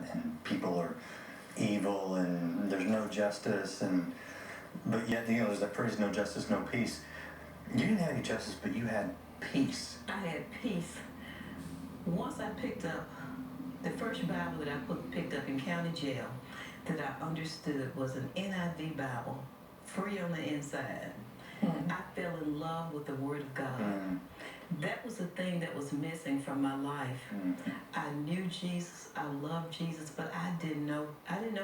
that, and people are evil, and there's no justice, but yet, there's that phrase, no justice, no peace. You didn't have any justice, but you had peace. I had peace. Once I picked up the first Bible that I picked up in county jail that I understood was an NIV Bible, free on the inside. I fell in love with the Word of God. That was the thing that was missing from my life. I knew Jesus, I loved Jesus, but I didn't know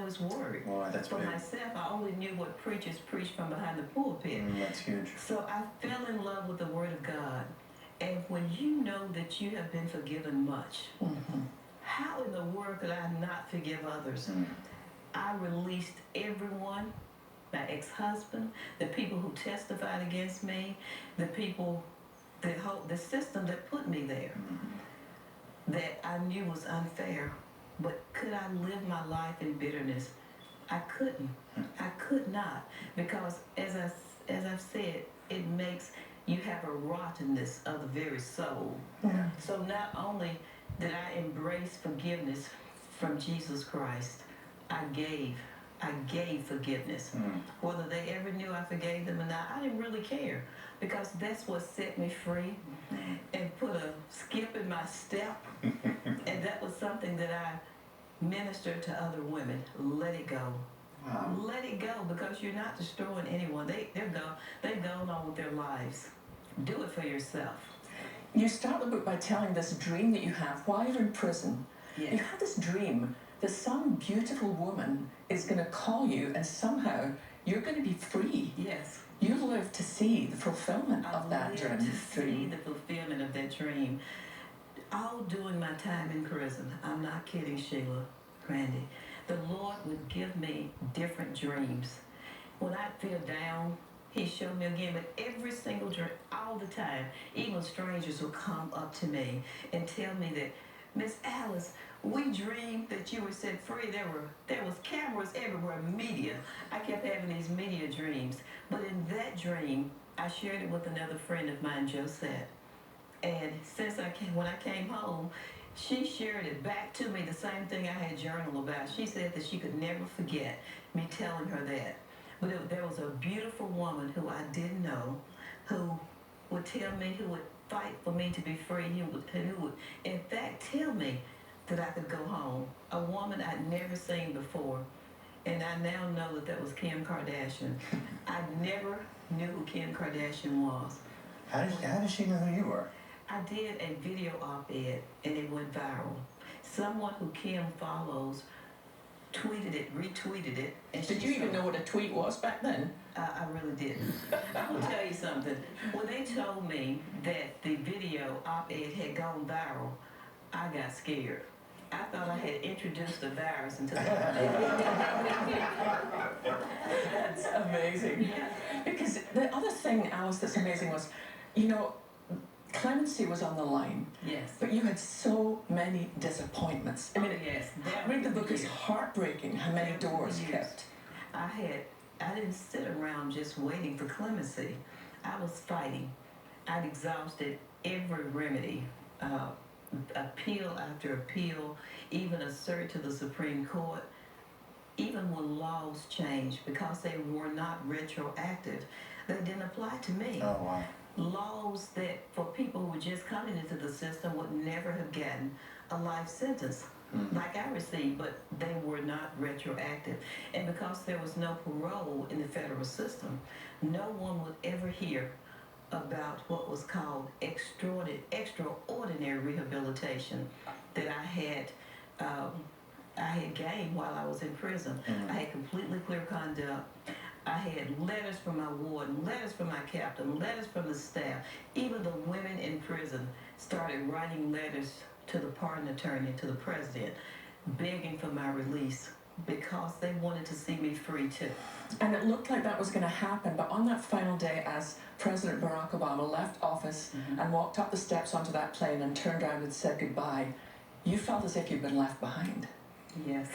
His Word. Boy, that's For big. myself, I only knew what preachers preached from behind the pulpit. That's huge. So I fell in love with the Word of God. And when you know that you have been forgiven much, how in the world could I not forgive others? I released everyone, my ex-husband, the people who testified against me, the people, the system that put me there, that I knew was unfair. But could I live my life in bitterness? I couldn't. I could not, because as I've said, it makes you have a rottenness of the very soul. So not only did I embrace forgiveness from Jesus Christ, I gave forgiveness. Whether they ever knew I forgave them or not, I didn't really care, because that's what set me free and put a skip in my step. And that was something that I ministered to other women. Let it go. Wow. Let it go, because you're not destroying anyone. They've gone on with their lives. Do it for yourself. You start the book by telling this dream that you have while you're in prison. Yes. You had this dream that some beautiful woman is going to call you, and somehow you're going to be free. Yes. You live to see the fulfillment of that I dream. lived to see the fulfillment of that dream. All during my time in prison, I'm not kidding, Sheila, Randy, the Lord would give me different dreams. When I feel down, He showed me again, but every single dream, all the time, even strangers will come up to me and tell me that, Miss Alice, we dreamed that you were set free. There was cameras everywhere, media. I kept having these media dreams. But in that dream, I shared it with another friend of mine, Josette. And when I came home, she shared it back to me, the same thing I had journaled about. She said that she could never forget me telling her that. But there was a beautiful woman who I didn't know, who would tell me, who would fight for me to be free, who would in fact tell me that I could go home. A woman I'd never seen before. And I now know that was Kim Kardashian. I never knew who Kim Kardashian was. How did she know who you were? I did a video op-ed, and it went viral. Someone who Kim follows tweeted it, retweeted it. And Did you even know what a tweet was back then? I really didn't. I will tell you something. When they told me that the video op-ed had gone viral, I got scared. I thought I had introduced the virus into the That's amazing. Yeah. Because the other thing, Alice, that's amazing was, clemency was on the line. Yes. But you had so many disappointments. I mean, yes. read the book is heartbreaking how many doors kept. I didn't sit around just waiting for clemency. I was fighting. I'd exhausted every remedy, appeal after appeal, even assert to the Supreme Court. Even when laws changed, because they were not retroactive, they didn't apply to me. Oh, wow. Laws that for people who were just coming into the system would never have gotten a life sentence like I received, but they were not retroactive. And because there was no parole in the federal system, no one would ever hear about what was called extraordinary rehabilitation that I had gained while I was in prison. I had completely clear conduct. I had letters from my warden, letters from my captain, letters from the staff. Even the women in prison started writing letters to the pardon attorney, to the president, begging for my release because they wanted to see me free too. And it looked like that was going to happen, but on that final day, as President Barack Obama left office and walked up the steps onto that plane and turned around and said goodbye, you felt as if you'd been left behind. Yes.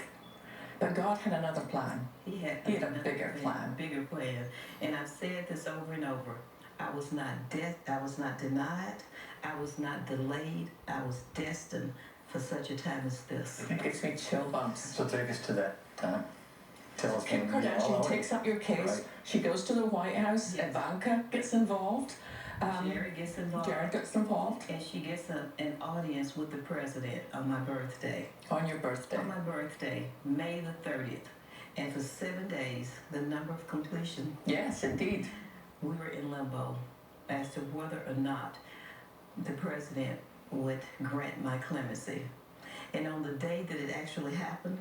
But God had another plan. He had a bigger plan. Bigger plan. And I've said this over and over. I was not denied. I was not delayed. I was destined for such a time as this. It gives me chill bumps. So take us to that time. Tell us Kim when- Kardashian takes up your case. Right. She goes to the White House. Yes. Ivanka gets involved. Jared gets involved. Jared gets involved And she gets an audience with the president on my birthday. on your birthday. On my birthday, May the 30th. And for 7 days, the number of completion, Yes, indeed. we were in limbo as to whether or not the president would grant my clemency. And on the day that it actually happened,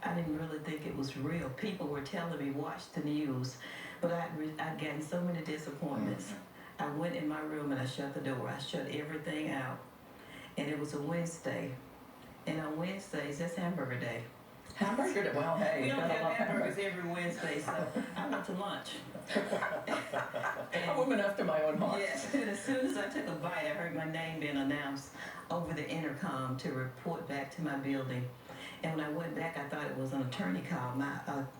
I didn't really think it was real. People were telling me, watch the news, but I'd gotten so many disappointments. I went in my room and I shut the door. I shut everything out. And it was a Wednesday. And on Wednesdays, that's hamburger day. Hamburger day. Well, hey, We you don't gotta have love hamburgers hamburger. every Wednesday, so I went to lunch. A woman after my own heart. Yes, and as soon as I took a bite, I heard my name being announced over the intercom to report back to my building. And when I went back, I thought it was an attorney call. My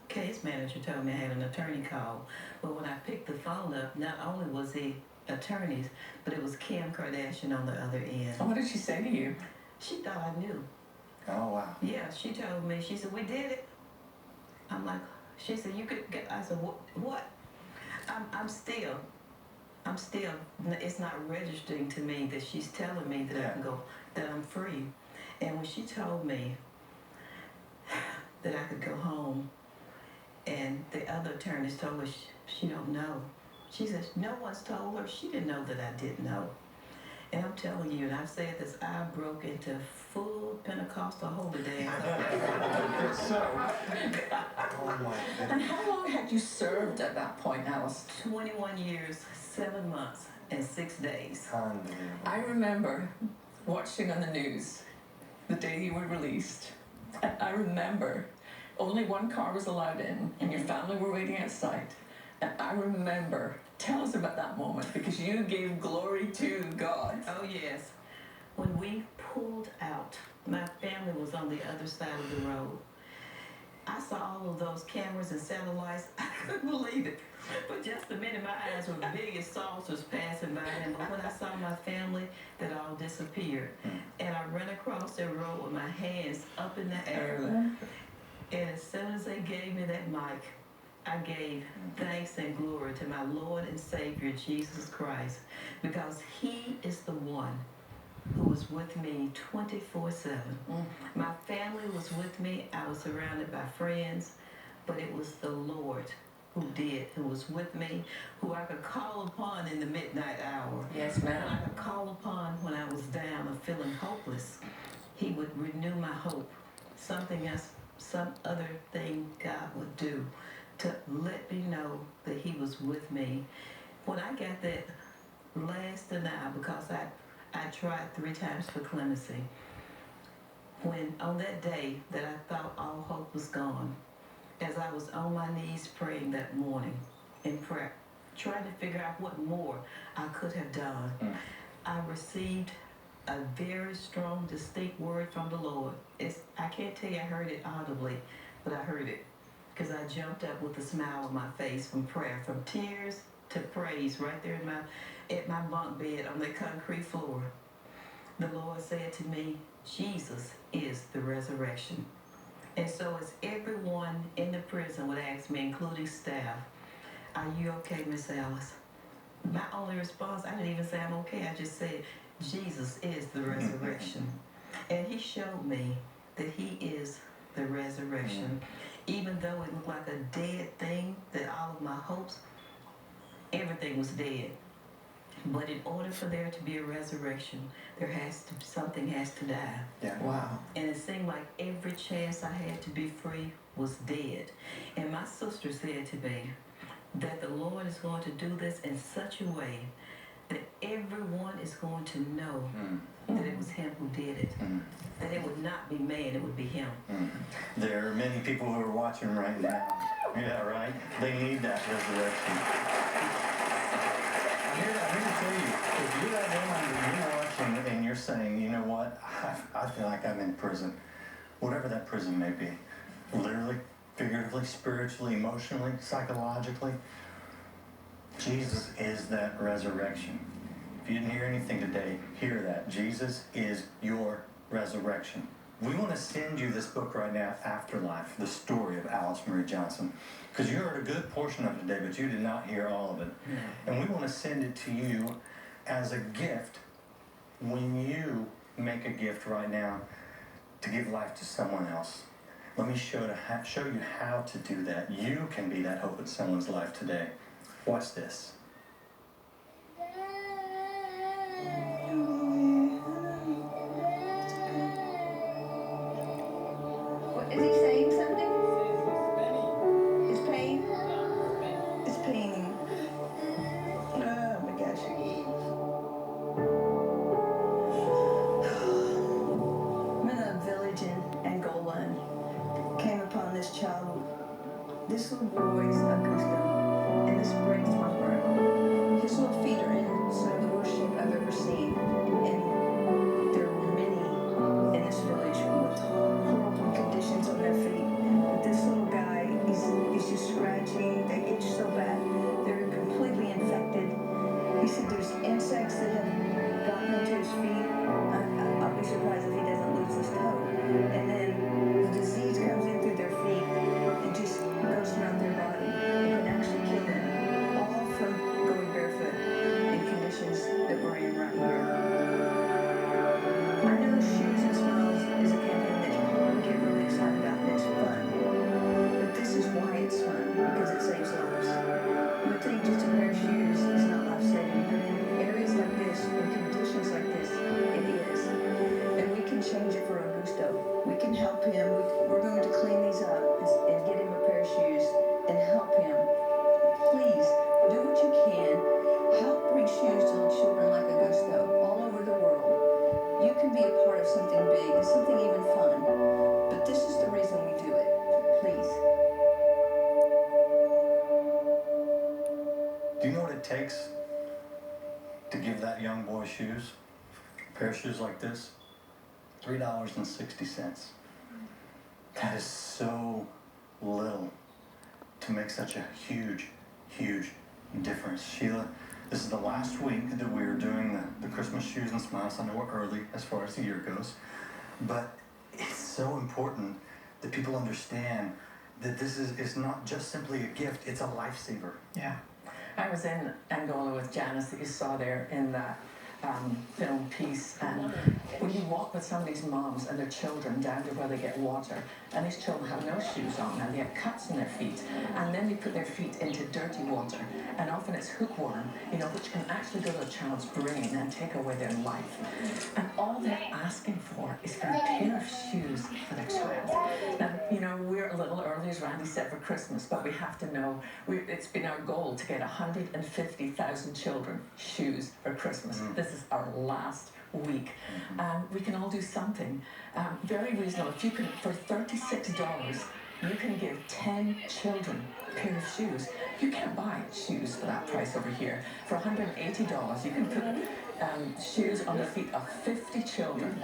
case manager told me I had an attorney call. But when I picked the phone up, not only was the attorneys, but it was Kim Kardashian on the other end. And what did she say to you? She thought I knew. Oh, wow. Yeah, she told me, she said, we did it. I'm like, she said, you could get, I said, what? I'm still, it's not registering to me that she's telling me that I can go, that I'm free. And when she told me that I could go home, and the other attorneys told her she don't know. She says, no one's told her. She didn't know that I didn't know. And I'm telling you, and I've said this, I broke into full Pentecostal holy dance. So, oh my And goodness. how long had you served at that point, Alice? 21 years, 7 months, and 6 days. Unbelievable. I remember watching on the news the day you were released. And I remember only one car was allowed in, and your family were waiting outside. And I remember, tell us about that moment, because you gave glory to God. Oh, yes. When we pulled out, my family was on the other side of the road. I saw all of those cameras and satellites. I couldn't believe it. For just a minute, my eyes were big as saucers passing by them. But when I saw my family, that all disappeared. And I ran across the road with my hands up in the air. And as soon as they gave me that mic, I gave thanks and glory to my Lord and Savior, Jesus Christ, because He is the one who was with me 24/7. My family was with me. I was surrounded by friends, but it was the Lord who was with me, who I could call upon in the midnight hour. Yes, Who I ma'am. could call upon when I was down or feeling hopeless. He would renew my hope. Something else, some other thing God would do to let me know that He was with me. When I got that last denial, because I tried 3 times for clemency, when on that day that I thought all hope was gone, as I was on my knees praying that morning in prayer, trying to figure out what more I could have done, I received a very strong, distinct word from the Lord. I can't tell you I heard it audibly, but I heard it. Because I jumped up with a smile on my face from prayer, from tears to praise, right there at my bunk bed on the concrete floor. The Lord said to me, Jesus is the resurrection. And so as everyone in the prison would ask me, including staff, are you okay, Miss Alice? My only response, I didn't even say I'm okay. I just said, Jesus is the resurrection. And He showed me that He is the resurrection. Even though it looked like a dead thing, that all of my hopes, everything was dead. But in order for there to be a resurrection, something has to die. Yeah. Wow. And it seemed like every chance I had to be free was dead. And my sister said to me that the Lord is going to do this in such a way that everyone is going to know that it was Him who did it. That it would not be man, it would be Him. There are many people who are watching right now. Yeah, right? They need that resurrection. I'm here to tell you, if you're that woman and you're watching and you're saying, you know what, I feel like I'm in prison, whatever that prison may be, literally, figuratively, spiritually, emotionally, psychologically, Jesus is that resurrection. If you didn't hear anything today, hear that. Jesus is your resurrection. We want to send you this book right now, Afterlife, the story of Alice Marie Johnson. Because you heard a good portion of it today, but you did not hear all of it. And we want to send it to you as a gift when you make a gift right now to give life to someone else. Let me show you how to do that. You can be that hope in someone's life today. Watch this. What, is he saying something? It's pain? It's paining. Oh my gosh. I'm in a village in Angola and came upon this child. This little boy's Augusto, and this breaks my heart. His little feet are in some of the worst shape I've ever seen, and there were many in this village with horrible conditions on their feet. But this little guy, he's just scratching. They itch so bad. They're completely infected. He said there's insects that have gotten into his feet. I'll be surprised if he doesn't lose his toe. And then the disease comes in through their feet and just goes throughout their body. It can actually kill them. All from going barefoot in conditions that we're in right here. I know Shoes and Smiles is a campaign that we get really excited about and it's fun. But this is why it's fun, because it saves lives. You would think just a pair of shoes is not life-saving, but in areas like this, in conditions like this, it is. And we can change it for Augusto. We can help him. We're going to clean these up and get him a pair of shoes and help him. Please, do what you can. Help bring shoes to little children like Augusto all over the world. You can be a part of something big and something even fun. But this is the reason we do it. Please. Do you know what it takes to give that young boy shoes? A pair of shoes like this? $3.60. That is so little to make such a huge, huge difference. Sheila, this is the last week that we are doing the Christmas Shoes and Smiles. I know we're early as far as the year goes, but it's so important that people understand that this is not just simply a gift, it's a lifesaver. Yeah. I was in Angola with Janice that you saw there in that film piece, and when you walk with some of these moms and their children down to where they get water, and these children have no shoes on and they have cuts in their feet, and then they put their feet into dirty water, and often it's hookworm, which can actually go to a child's brain and take away their life. And all they're asking for is for a pair of shoes for their child. Now, we're a little early, as Randy said, for Christmas, but we have to know, it's been our goal to get 150,000 children shoes for Christmas. This is our last week. We can all do something very reasonable. If you can, for $36, you can give 10 children a pair of shoes. You can't buy shoes for that price over here. For $180, you can put shoes on the feet of 50 children.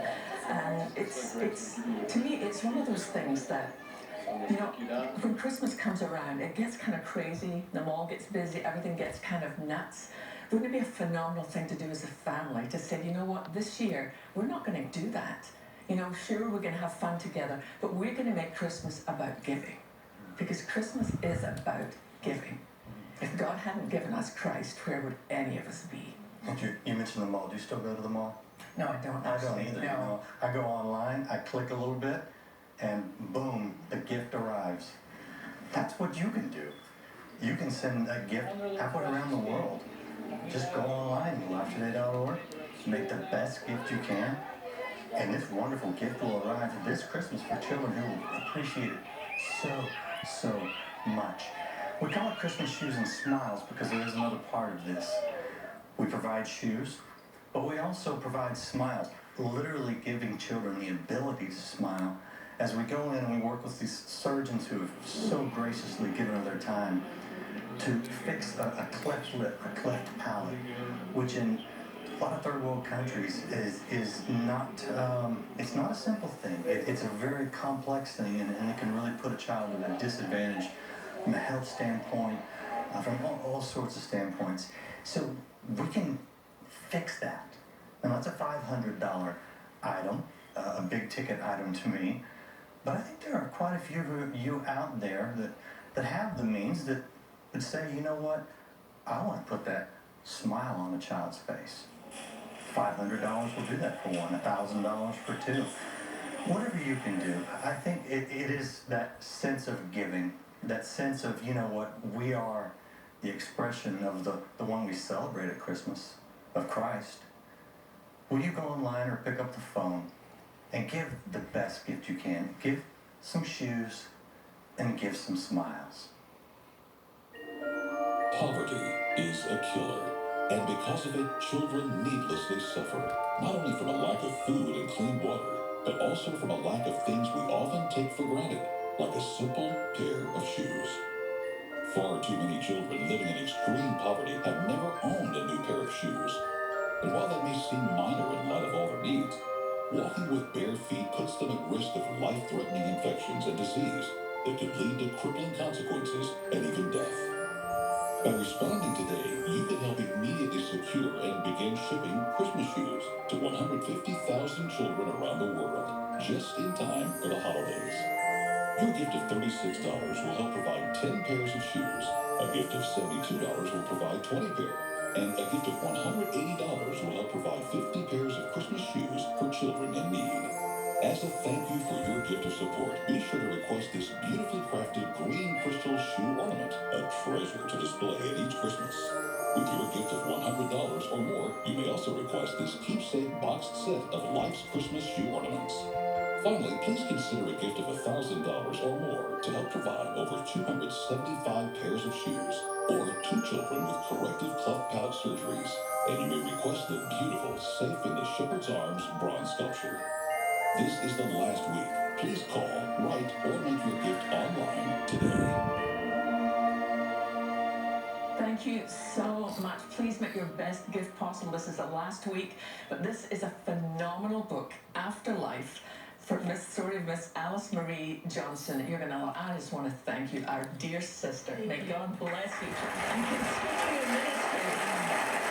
And it's to me, it's one of those things that, when Christmas comes around, it gets kind of crazy. The mall gets busy. Everything gets kind of nuts. Wouldn't it be a phenomenal thing to do as a family, to say, you know what, this year, we're not going to do that. Sure, we're going to have fun together, but we're going to make Christmas about giving. Because Christmas is about giving. If God hadn't given us Christ, where would any of us be? You mentioned the mall. Do you still go to the mall? No, I don't. I don't either. No. I go online, I click a little bit, and boom, the gift arrives. That's what you can do. You can send a gift halfway around the world. Just go online, lifetoday.org, make the best gift you can, and this wonderful gift will arrive this Christmas for children who will appreciate it so much. We call it Christmas Shoes and Smiles because there is another part of this. We provide shoes, but we also provide smiles, literally giving children the ability to smile. As we go in and we work with these surgeons who have so graciously given of their time to fix a cleft lip, a cleft palate, which in a lot of third world countries is not, it's not a simple thing. It's a very complex thing, and it can really put a child at a disadvantage from a health standpoint, from all sorts of standpoints. So we can fix that. Now, that's a $500 item, a big ticket item to me. But I think there are quite a few of you out there that have the means that say, you know what, I want to put that smile on a child's face. $500 will do that for one, $1,000 for two. Whatever you can do, I think it is that sense of giving, that sense of, you know what, we are the expression of the one we celebrate at Christmas, of Christ. Will you go online or pick up the phone and give the best gift you can? Give some shoes and give some smiles. Poverty is a killer, and because of it, children needlessly suffer, not only from a lack of food and clean water, but also from a lack of things we often take for granted, like a simple pair of shoes. Far too many children living in extreme poverty have never owned a new pair of shoes. And while that may seem minor in light of all their needs, walking with bare feet puts them at risk of life-threatening infections and disease that could lead to crippling consequences and even death. By responding today, you can help immediately secure and begin shipping Christmas shoes to 150,000 children around the world, just in time for the holidays. Your gift of $36 will help provide 10 pairs of shoes. A gift of $72 will provide 20 pairs. And a gift of $180 will help provide 50 pairs of Christmas shoes for children in need. As a thank you for your gift of support, be sure to request this beautifully crafted green crystal shoe ornament, a treasure to display at each Christmas. With your gift of $100 or more, you may also request this keepsake boxed set of Life's Christmas shoe ornaments. Finally, please consider a gift of $1,000 or more to help provide over 275 pairs of shoes, or 2 children with corrective cleft palate surgeries. And you may request the beautiful Safe in the Shepherd's Arms bronze sculpture. This is the last week. Please call, write, or make your gift online today. Thank you so much. Please make your best gift possible. This is the last week, but this is a phenomenal book, Afterlife, for Miss Alice Marie Johnson. You're gonna, I just want to thank you, our dear sister. May God bless you and continue your ministry.